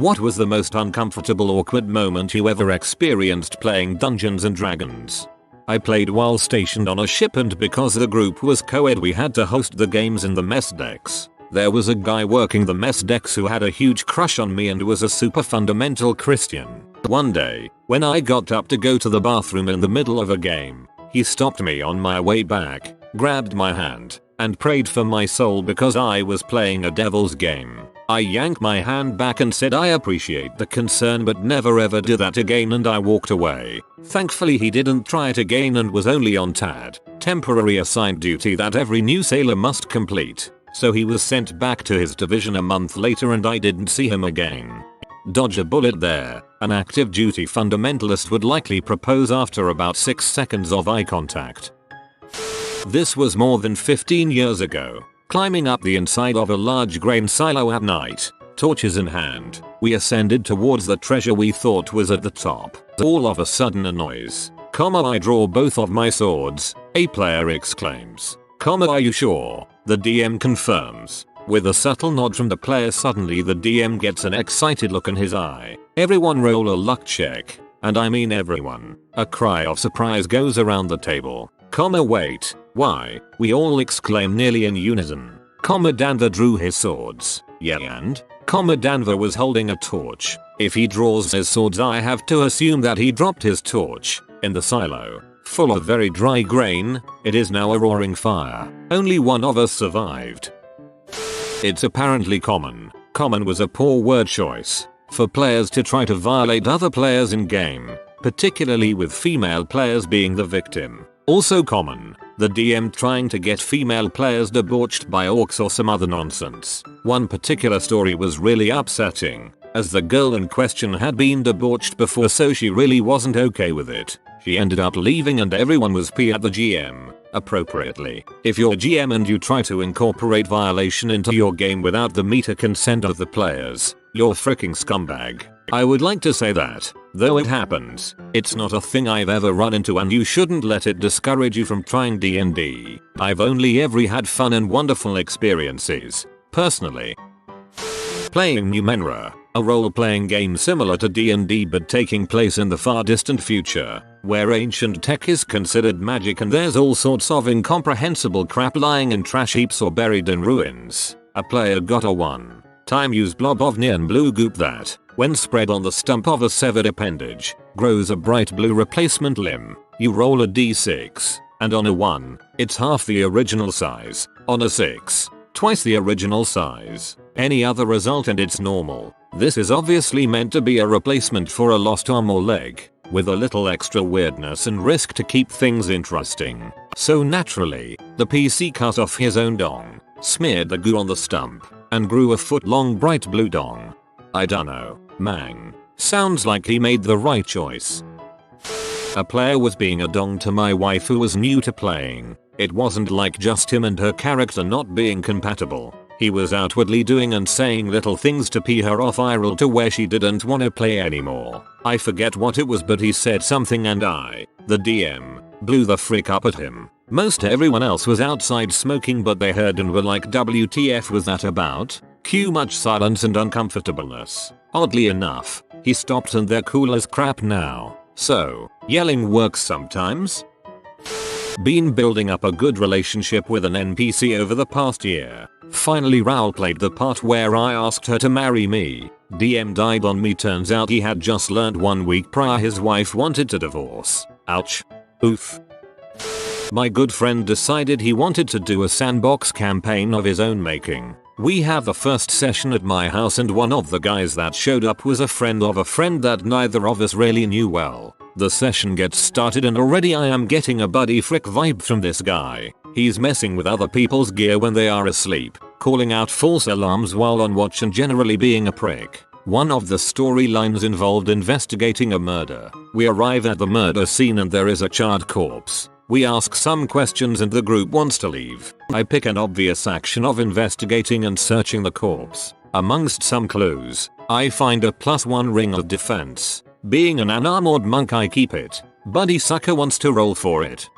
What was the most uncomfortable awkward moment you ever experienced playing Dungeons and Dragons? I played while stationed on a ship, and because the group was co-ed we had to host the games in the mess decks. There was a guy working the mess decks who had a huge crush on me and was a super fundamental Christian. One day, when I got up to go to the bathroom in the middle of a game, he stopped me on my way back, grabbed my hand, and prayed for my soul because I was playing a devil's game. I yanked my hand back and said I appreciate the concern but never ever do that again, and I walked away. Thankfully he didn't try it again and was only on TAD, temporary assigned duty that every new sailor must complete. So he was sent back to his division a month later and I didn't see him again. Dodge a bullet there. An active duty fundamentalist would likely propose after about 6 seconds of eye contact. This was more than 15 years ago. Climbing up the inside of a large grain silo at night, torches in hand, we ascended towards the treasure we thought was at the top. All of a sudden a noise. I draw both of my swords, a player exclaims. Are you sure? The DM confirms. With a subtle nod from the player, suddenly the DM gets an excited look in his eye. Everyone roll a luck check. And I mean everyone. A cry of surprise goes around the table. Wait, why? We all exclaim nearly in unison. Danver drew his swords. Yeah, and? Danver was holding a torch. If he draws his swords, I have to assume that he dropped his torch in the silo. Full of very dry grain, it is now a roaring fire. Only one of us survived. It's apparently common. Common was a poor word choice. For players to try to violate other players in game, particularly with female players being the victim. Also common, the DM trying to get female players debauched by orcs or some other nonsense. One particular story was really upsetting, as the girl in question had been debauched before, so she really wasn't okay with it. She ended up leaving and everyone was pissed at the GM. Appropriately, if you're GM and you try to incorporate violation into your game without the meter consent of the players, you're freaking scumbag. I would like to say that, though it happens, it's not a thing I've ever run into and you shouldn't let it discourage you from trying DnD. I've only ever had fun and wonderful experiences, personally. Playing Numenera, a role-playing game similar to DnD but taking place in the far distant future, where ancient tech is considered magic and there's all sorts of incomprehensible crap lying in trash heaps or buried in ruins. A player got a one-time use blob of neon blue goop that, when spread on the stump of a severed appendage, grows a bright blue replacement limb. You roll a d6, and on a 1, it's half the original size. On a 6, twice the original size. Any other result and it's normal. This is obviously meant to be a replacement for a lost arm or leg, with a little extra weirdness and risk to keep things interesting. So naturally, the PC cut off his own dong, smeared the goo on the stump, and grew a foot-long bright blue dong. I dunno, mang. Sounds like he made the right choice. A player was being a dong to my wife who was new to playing. It wasn't like just him and her character not being compatible. He was outwardly doing and saying little things to pee her off IRL to where she didn't want to play anymore. I forget what it was, but he said something and I, the DM, blew the frick up at him. Most everyone else was outside smoking, but they heard and were like, WTF was that about? Cue much silence and uncomfortableness. Oddly enough, he stopped and they're cool as crap now. So, yelling works sometimes? Been building up a good relationship with an NPC over the past year. Finally roleplayed the part where I asked her to marry me. DM died on me, turns out he had just learned 1 week prior his wife wanted to divorce. Ouch. Oof. My good friend decided he wanted to do a sandbox campaign of his own making. We have the first session at my house and one of the guys that showed up was a friend of a friend that neither of us really knew well. The session gets started and already I am getting a buddy frick vibe from this guy. He's messing with other people's gear when they are asleep, calling out false alarms while on watch and generally being a prick. One of the storylines involved investigating a murder. We arrive at the murder scene and there is a charred corpse. We ask some questions and the group wants to leave. I pick an obvious action of investigating and searching the corpse. Amongst some clues, I find a +1 ring of defense. Being an unarmored monk I keep it. Buddy sucker wants to roll for it.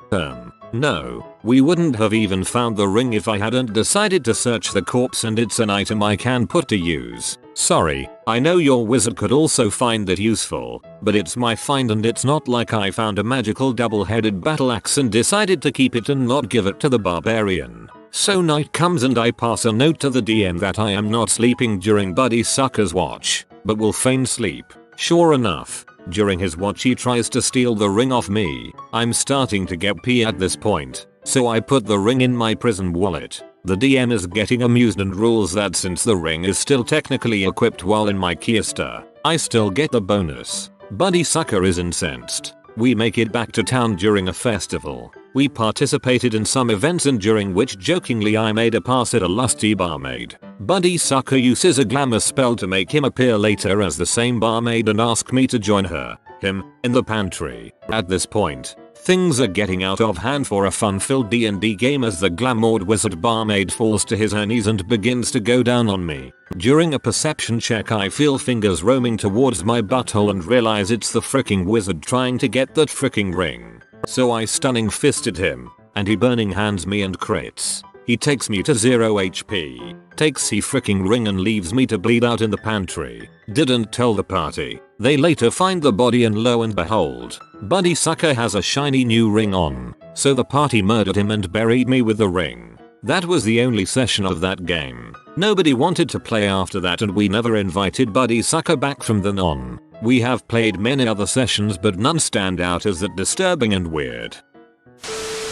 No, we wouldn't have even found the ring if I hadn't decided to search the corpse, and it's an item I can put to use. Sorry, I know your wizard could also find it useful, but it's my find, and it's not like I found a magical double-headed battle axe and decided to keep it and not give it to the barbarian. So night comes and I pass a note to the DM that I am not sleeping during Buddy Sucker's watch, but will feign sleep. Sure enough, during his watch he tries to steal the ring off me. I'm starting to get pee at this point, so I put the ring in my prison wallet. The DM is getting amused and rules that since the ring is still technically equipped while in my keister, I still get the bonus. Buddy Sucker is incensed. We make it back to town during a festival. We participated in some events, and during which jokingly I made a pass at a lusty barmaid. Buddy Sucker uses a glamour spell to make him appear later as the same barmaid and ask me to join him, in the pantry. At this point, things are getting out of hand for a fun-filled D&D game as the glamoured wizard barmaid falls to his knees and begins to go down on me. During a perception check I feel fingers roaming towards my butthole and realize it's the fricking wizard trying to get that fricking ring. So I stunning fisted him, and he burning hands me and crits. He takes me to 0 HP, takes he fricking ring and leaves me to bleed out in the pantry. Didn't tell the party. They later find the body and lo and behold, Buddy Sucker has a shiny new ring on. So the party murdered him and buried me with the ring. That was the only session of that game. Nobody wanted to play after that, and we never invited Buddy Sucker back from then on. We have played many other sessions, but none stand out as that disturbing and weird.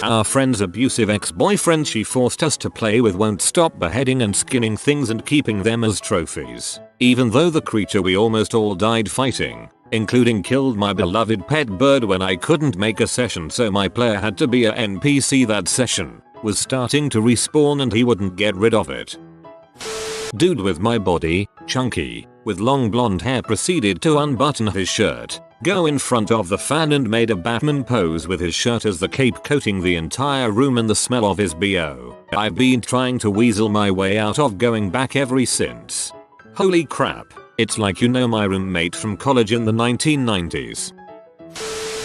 Our friend's abusive ex-boyfriend she forced us to play with won't stop beheading and skinning things and keeping them as trophies. Even though the creature we almost all died fighting, including killed my beloved pet bird when I couldn't make a session, so my player had to be a NPC that session, was starting to respawn and he wouldn't get rid of it. Dude with my body, chunky, with long blonde hair proceeded to unbutton his shirt, go in front of the fan and made a Batman pose with his shirt as the cape coating the entire room and the smell of his BO. I've been trying to weasel my way out of going back ever since. Holy crap, it's like you know my roommate from college in the 1990s.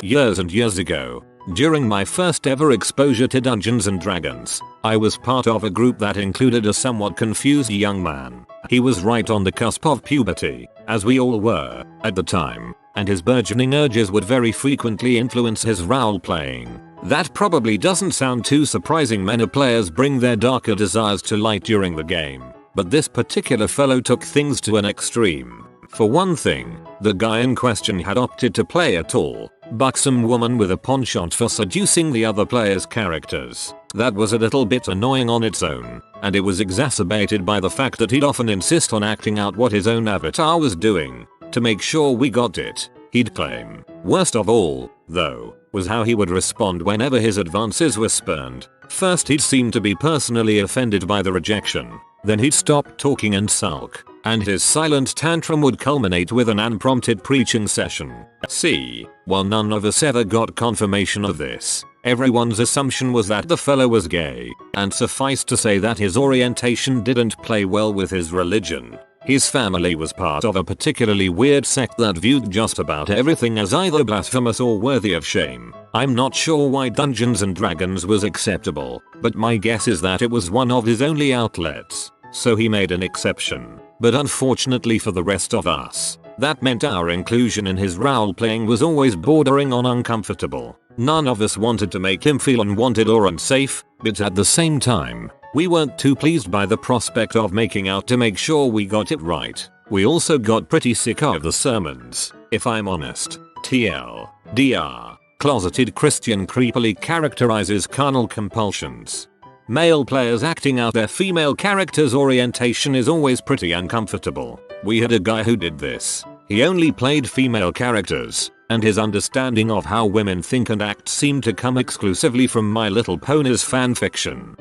Years and years ago, during my first ever exposure to Dungeons and Dragons, I was part of a group that included a somewhat confused young man. He was right on the cusp of puberty, as we all were, at the time, and his burgeoning urges would very frequently influence his role-playing. That probably doesn't sound too surprising. Many players bring their darker desires to light during the game, but this particular fellow took things to an extreme. For one thing, the guy in question had opted to play a tall, buxom woman with a penchant for seducing the other players' characters. That was a little bit annoying on its own, and it was exacerbated by the fact that he'd often insist on acting out what his own avatar was doing, to make sure we got it, he'd claim. Worst of all, though, was how he would respond whenever his advances were spurned. First he'd seem to be personally offended by the rejection, then he'd stop talking and sulk, and his silent tantrum would culminate with an unprompted preaching session. See, while none of us ever got confirmation of this, everyone's assumption was that the fellow was gay, and suffice to say that his orientation didn't play well with his religion. His family was part of a particularly weird sect that viewed just about everything as either blasphemous or worthy of shame. I'm not sure why Dungeons and Dragons was acceptable, but my guess is that it was one of his only outlets, so he made an exception. But unfortunately for the rest of us, that meant our inclusion in his role-playing was always bordering on uncomfortable. None of us wanted to make him feel unwanted or unsafe, but at the same time, we weren't too pleased by the prospect of making out to make sure we got it right. We also got pretty sick of the sermons, if I'm honest. TLDR, closeted Christian creepily characterizes carnal compulsions. Male players acting out their female character's orientation is always pretty uncomfortable. We had a guy who did this. He only played female characters, and his understanding of how women think and act seemed to come exclusively from My Little Ponies fanfiction.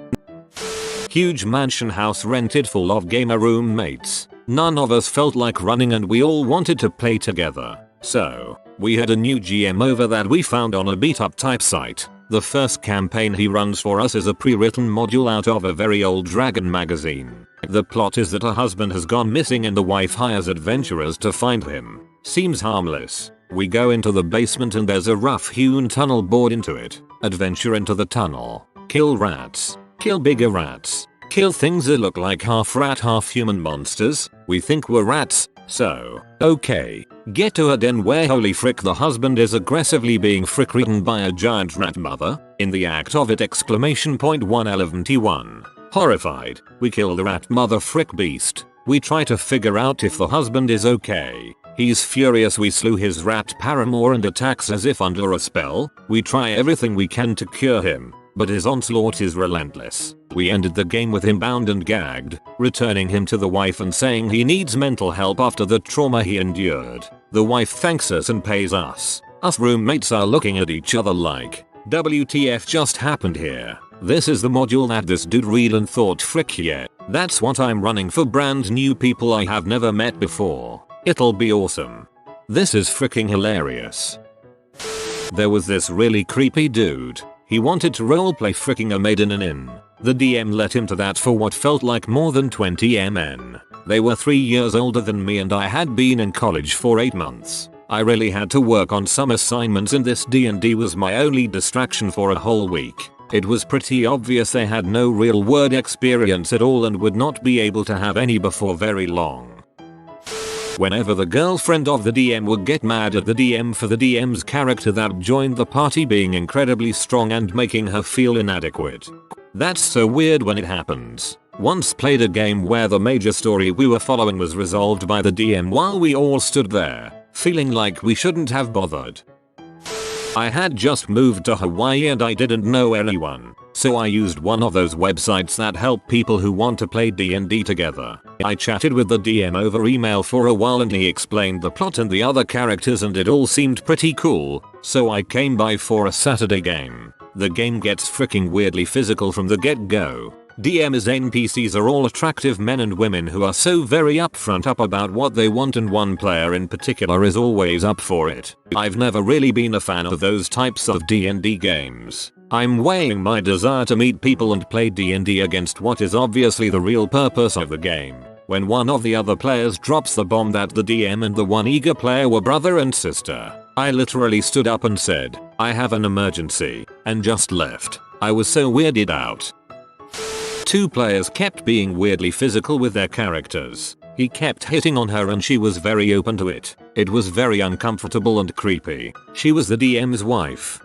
Huge mansion house rented full of gamer roommates. None of us felt like running and we all wanted to play together. So, we had a new GM over that we found on a beat-up type site. The first campaign he runs for us is a pre-written module out of a very old Dragon magazine. The plot is that a husband has gone missing and the wife hires adventurers to find him. Seems harmless, We go into the basement and there's a rough-hewn tunnel bored into it. Adventure into the tunnel. Kill rats. Kill bigger rats. Kill things that look like half rat half human monsters. We think we're rats, so okay. Get to a den where holy frick the husband is aggressively being frick-eaten by a giant rat mother. In the act of it ! 111T1. Horrified, we kill the rat mother frick beast. We try to figure out if the husband is okay. He's furious we slew his rat paramour and attacks as if under a spell. We try everything we can to cure him, but his onslaught is relentless. We ended the game with him bound and gagged, returning him to the wife and saying he needs mental help after the trauma he endured. The wife thanks us and pays us. Us roommates are looking at each other like, WTF just happened here? This is the module that this dude read and thought frick yeah, that's what I'm running for, brand new people I have never met before. It'll be awesome. This is fricking hilarious. There was this really creepy dude. He wanted to roleplay fricking a maid in an inn. The DM let him to that for what felt like more than 20 MN. They were 3 years older than me and I had been in college for 8 months. I really had to work on some assignments and this D&D was my only distraction for a whole week. It was pretty obvious they had no real world experience at all and would not be able to have any before very long. Whenever the girlfriend of the DM would get mad at the DM for the DM's character that joined the party being incredibly strong and making her feel inadequate. That's so weird when it happens. Once played a game where the major story we were following was resolved by the DM while we all stood there, feeling like we shouldn't have bothered. I had just moved to Hawaii and I didn't know anyone, so I used one of those websites that help people who want to play D&D together. I chatted with the DM over email for a while and he explained the plot and the other characters and it all seemed pretty cool, so I came by for a Saturday game. The game gets freaking weirdly physical from the get-go. DM's NPCs are all attractive men and women who are so very upfront up about what they want and one player in particular is always up for it. I've never really been a fan of those types of D&D games. I'm weighing my desire to meet people and play D&D against what is obviously the real purpose of the game, when one of the other players drops the bomb that the DM and the one eager player were brother and sister. I literally stood up and said, I have an emergency, and just left. I was so weirded out. 2 players kept being weirdly physical with their characters. He kept hitting on her and she was very open to it. It was very uncomfortable and creepy. She was the DM's wife.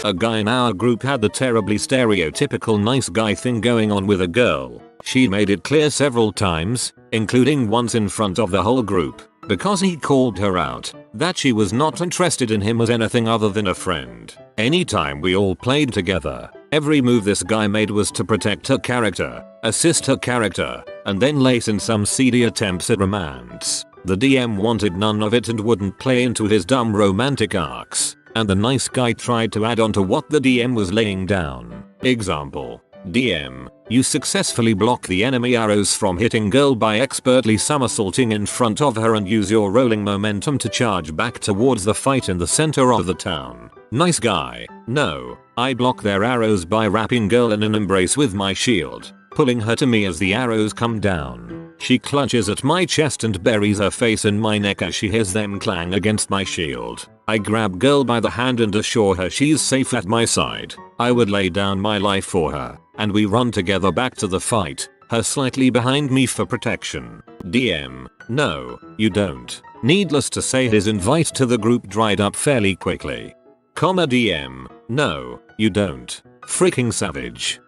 A guy in our group had the terribly stereotypical nice guy thing going on with a girl. She made it clear several times, including once in front of the whole group, because he called her out, that she was not interested in him as anything other than a friend. Anytime we all played together, every move this guy made was to protect her character, assist her character, and then lace in some seedy attempts at romance. The DM wanted none of it and wouldn't play into his dumb romantic arcs, and the nice guy tried to add on to what the DM was laying down. Example: DM, you successfully block the enemy arrows from hitting girl by expertly somersaulting in front of her and use your rolling momentum to charge back towards the fight in the center of the town. Nice guy: no, I block their arrows by wrapping girl in an embrace with my shield, pulling her to me as the arrows come down. She clutches at my chest and buries her face in my neck as she hears them clang against my shield. I grab girl by the hand and assure her she's safe at my side. I would lay down my life for her, and we run together back to the fight, her slightly behind me for protection. DM, no, you don't. Needless to say his invite to the group dried up fairly quickly. DM, no, you don't. Freaking savage.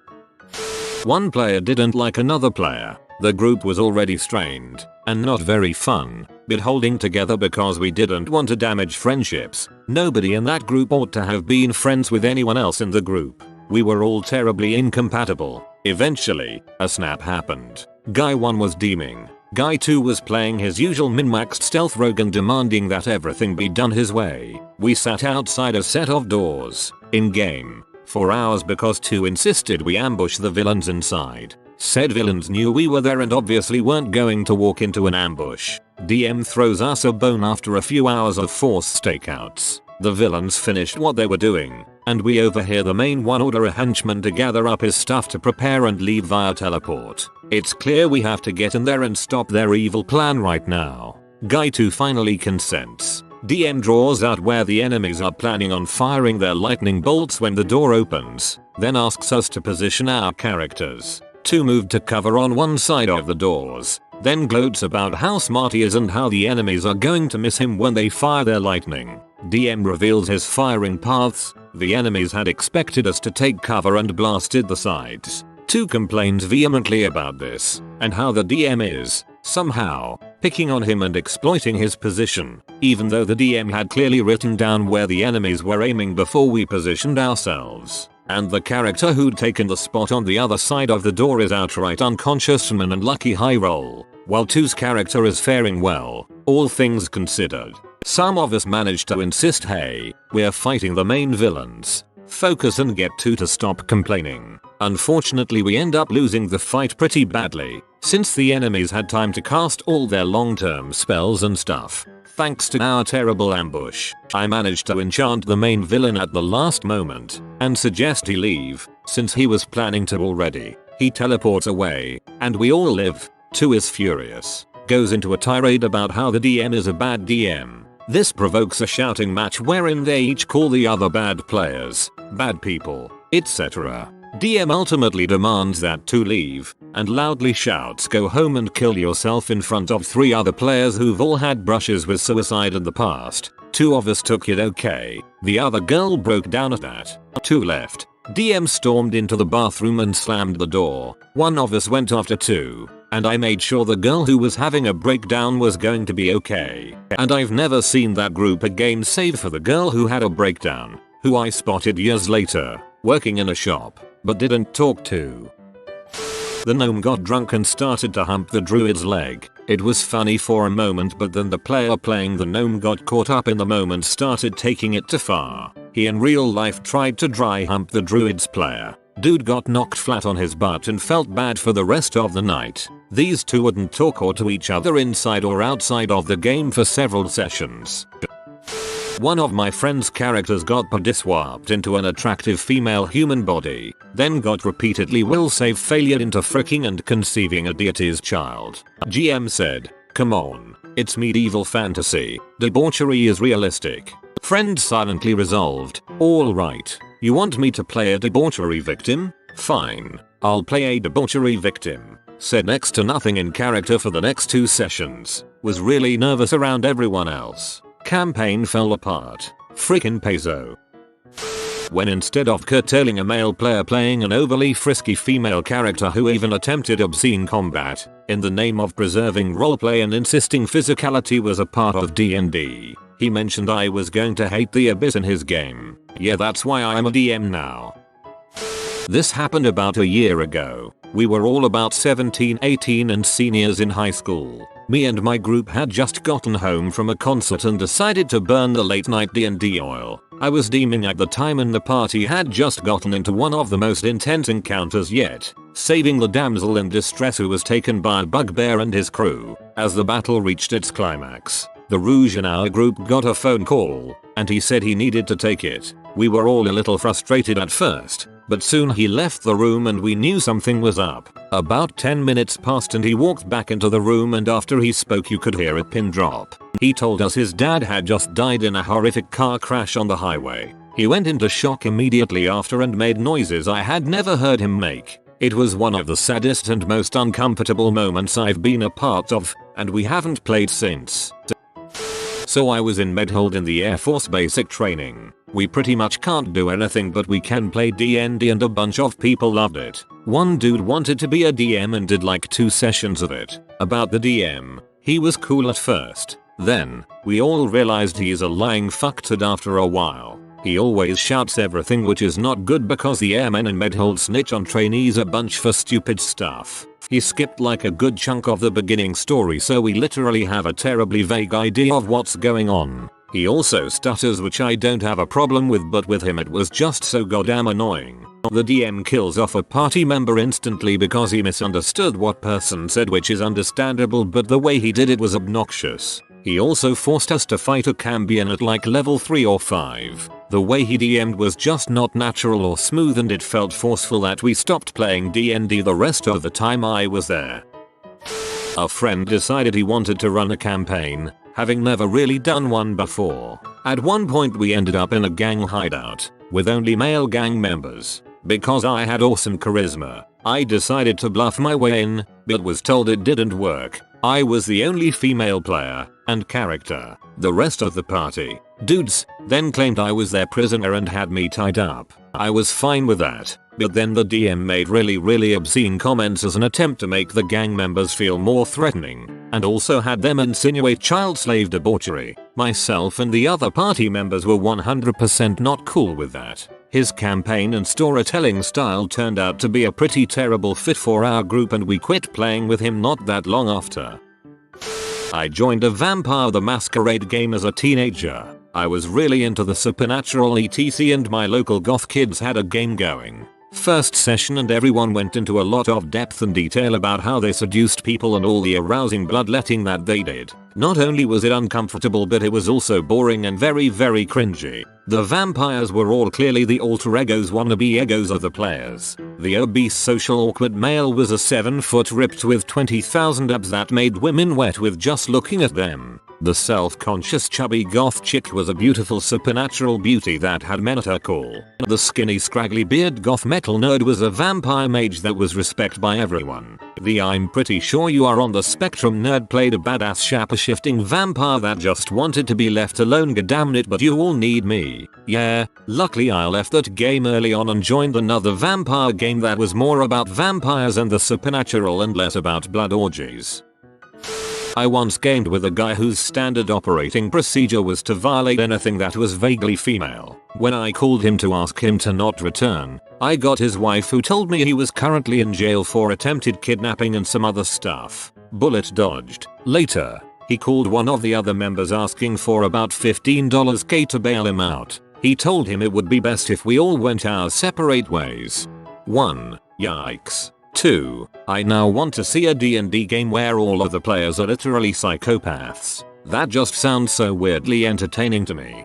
One player didn't like another player. The group was already strained, and not very fun, but holding together because we didn't want to damage friendships. Nobody in that group ought to have been friends with anyone else in the group. We were all terribly incompatible. Eventually, a snap happened. Guy 1 was DMing. Guy 2 was playing his usual min-maxed stealth rogue and demanding that everything be done his way. We sat outside a set of doors, in-game, for hours because 2 insisted we ambush the villains inside. Said villains knew we were there and obviously weren't going to walk into an ambush. DM throws us a bone after a few hours of forced stakeouts. The villains finished what they were doing, and we overhear the main one order a henchman to gather up his stuff to prepare and leave via teleport. It's clear we have to get in there and stop their evil plan right now. Guy 2 finally consents. DM draws out where the enemies are planning on firing their lightning bolts when the door opens, then asks us to position our characters to move to cover on one side of the doors, then gloats about how smart he is and how the enemies are going to miss him when they fire their lightning. DM reveals his firing paths. The enemies had expected us to take cover and blasted the sides. 2 complains vehemently about this, and how the DM is, somehow, picking on him and exploiting his position, even though the DM had clearly written down where the enemies were aiming before we positioned ourselves. And the character who'd taken the spot on the other side of the door is outright unconscious and an unlucky high roll, while 2's character is faring well, all things considered. Some of us managed to insist, hey, we're fighting the main villains. Focus and get 2 to stop complaining. Unfortunately, we end up losing the fight pretty badly, since the enemies had time to cast all their long-term spells and stuff. Thanks to our terrible ambush, I managed to enchant the main villain at the last moment, and suggest he leave, since he was planning to already. He teleports away, and we all live. 2 is furious, goes into a tirade about how the DM is a bad DM. This provokes a shouting match wherein they each call the other bad players, bad people, etc. DM ultimately demands that 2 leave, and loudly shouts, go home and kill yourself, in front of 3 other players who've all had brushes with suicide in the past. 2 of us took it okay, the other girl broke down at that. 2 left. DM stormed into the bathroom and slammed the door. 1 of us went after 2, and I made sure the girl who was having a breakdown was going to be okay. And I've never seen that group again save for the girl who had a breakdown, who I spotted years later, working in a shop, but didn't talk to. The gnome got drunk and started to hump the druid's leg. It was funny for a moment, but then the player playing the gnome got caught up in the moment, started taking it too far. He in real life tried to dry hump the druid's player. Dude got knocked flat on his butt and felt bad for the rest of the night. These 2 wouldn't talk or to each other inside or outside of the game for several sessions. One of my friend's characters got body swapped into an attractive female human body, then got repeatedly will save failure into fricking and conceiving a deity's child. GM said, come on, it's medieval fantasy, debauchery is realistic. Friend silently resolved, alright, you want me to play a debauchery victim? Fine, I'll play a debauchery victim. Said next to nothing in character for the next 2 sessions, was really nervous around everyone else. Campaign fell apart. Frickin' peso. When instead of curtailing a male player playing an overly frisky female character who even attempted obscene combat, in the name of preserving roleplay and insisting physicality was a part of DnD, he mentioned I was going to hate the abyss in his game. Yeah, that's why I'm a DM now. This happened about a year ago. We were all about 17, 18 and seniors in high school. Me and my group had just gotten home from a concert and decided to burn the late night D&D oil. I was DMing at the time and the party had just gotten into one of the most intense encounters yet, saving the damsel in distress who was taken by a bugbear and his crew. As the battle reached its climax, the Rouge in our group got a phone call, and he said he needed to take it. We were all a little frustrated at first, but soon he left the room and we knew something was up. About 10 minutes passed and he walked back into the room, and after he spoke you could hear a pin drop. He told us his dad had just died in a horrific car crash on the highway. He went into shock immediately after and made noises I had never heard him make. It was one of the saddest and most uncomfortable moments I've been a part of, and we haven't played since. So I was in medhold in the Air Force basic training. We pretty much can't do anything, but we can play DnD and a bunch of people loved it. One dude wanted to be a DM and did like 2 sessions of it. About the DM, he was cool at first. Then, we all realized he's a lying fucktard after a while. He always shouts everything, which is not good because the airmen in medhold snitch on trainees a bunch for stupid stuff. He skipped like a good chunk of the beginning story, so we literally have a terribly vague idea of what's going on. He also stutters, which I don't have a problem with, but with him it was just so goddamn annoying. The DM kills off a party member instantly because he misunderstood what person said, which is understandable, but the way he did it was obnoxious. He also forced us to fight a Cambion at like level 3 or 5. The way he DM'd was just not natural or smooth, and it felt forceful that we stopped playing DnD the rest of the time I was there. A friend decided he wanted to run a campaign, having never really done one before. At one point we ended up in a gang hideout with only male gang members. Because I had awesome charisma, I decided to bluff my way in, but was told it didn't work. I was the only female player and character. The rest of the party, dudes, then claimed I was their prisoner and had me tied up. I was fine with that, but then the DM made really obscene comments as an attempt to make the gang members feel more threatening, and also had them insinuate child slave debauchery. Myself and the other party members were 100% not cool with that. His campaign and storytelling style turned out to be a pretty terrible fit for our group and we quit playing with him not that long after. I joined a Vampire the Masquerade game as a teenager. I was really into the supernatural etc and my local goth kids had a game going. First session and everyone went into a lot of depth and detail about how they seduced people and all the arousing bloodletting that they did. Not only was it uncomfortable but it was also boring and very cringy. The vampires were all clearly the alter egos wannabe egos of the players. The obese social awkward male was a 7-foot ripped with 20,000 abs that made women wet with just looking at them. The self-conscious chubby goth chick was a beautiful supernatural beauty that had men at her call. The skinny scraggly beard goth metal nerd was a vampire mage that was respected by everyone. The I'm pretty sure you are on the spectrum nerd played a badass shapper-shifting vampire that just wanted to be left alone, goddammit, but you all need me. Yeah, luckily I left that game early on and joined another vampire game that was more about vampires and the supernatural and less about blood orgies. I once gamed with a guy whose standard operating procedure was to violate anything that was vaguely female. When I called him to ask him to not return, I got his wife who told me he was currently in jail for attempted kidnapping and some other stuff. Bullet dodged. Later, he called one of the other members asking for about $15k to bail him out. He told him it would be best if we all went our separate ways. 1. Yikes. 2. I now want to see a D&D game where all of the players are literally psychopaths. That just sounds so weirdly entertaining to me.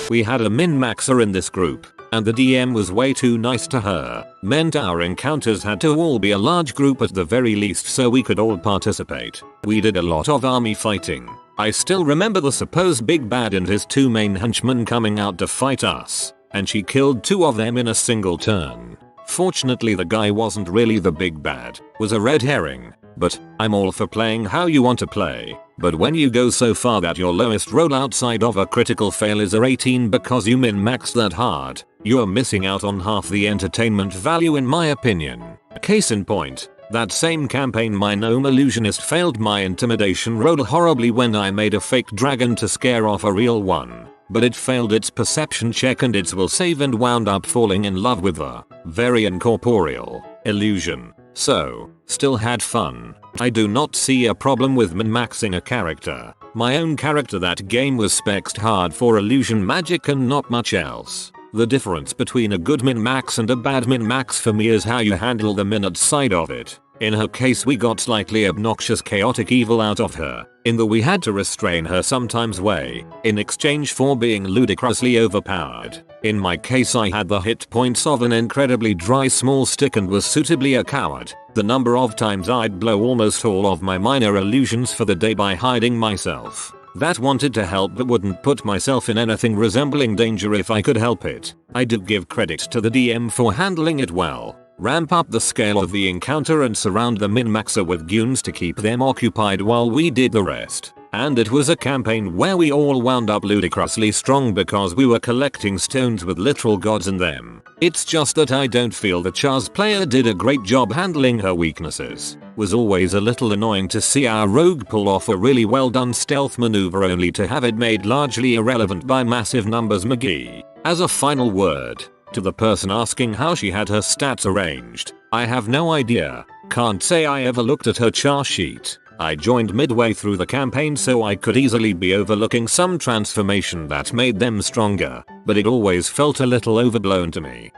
We had a min-maxer in this group, and the DM was way too nice to her. Meant our encounters had to all be a large group at the very least so we could all participate. We did a lot of army fighting. I still remember the supposed big bad and his 2 main henchmen coming out to fight us, and she killed 2 of them in a single turn. Fortunately the guy wasn't really the big bad, was a red herring, but I'm all for playing how you want to play. But when you go so far that your lowest roll outside of a critical fail is a 18 because you min-maxed that hard, you're missing out on half the entertainment value in my opinion. Case in point, that same campaign my gnome illusionist failed my intimidation roll horribly when I made a fake dragon to scare off a real one. But it failed its perception check and its will save and wound up falling in love with a very incorporeal illusion. So, still had fun. I do not see a problem with min-maxing a character. My own character that game was spexed hard for illusion magic and not much else. The difference between a good min-max and a bad min-max for me is how you handle the minute side of it. In her case we got slightly obnoxious chaotic evil out of her, in that we had to restrain her sometimes way, in exchange for being ludicrously overpowered. In my case I had the hit points of an incredibly dry small stick and was suitably a coward. The number of times I'd blow almost all of my minor illusions for the day by hiding myself. That wanted to help but wouldn't put myself in anything resembling danger if I could help it. I do give credit to the DM for handling it well. Ramp up the scale of the encounter and surround the min-maxer with goons to keep them occupied while we did the rest. And it was a campaign where we all wound up ludicrously strong because we were collecting stones with literal gods in them. It's just that I don't feel the Char's player did a great job handling her weaknesses. Was always a little annoying to see our rogue pull off a really well done stealth maneuver only to have it made largely irrelevant by massive numbers McGee. As a final word, to the person asking how she had her stats arranged, I have no idea. Can't say I ever looked at her char sheet. I joined midway through the campaign so I could easily be overlooking some transformation that made them stronger, but it always felt a little overblown to me.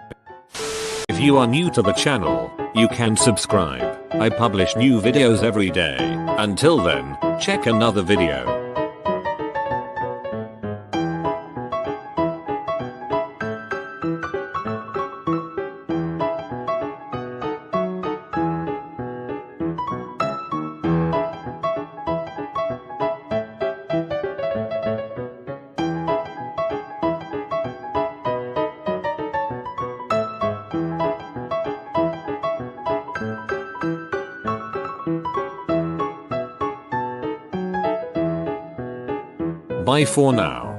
If you are new to the channel, you can subscribe. I publish new videos every day. Until then, check another video. Bye for now.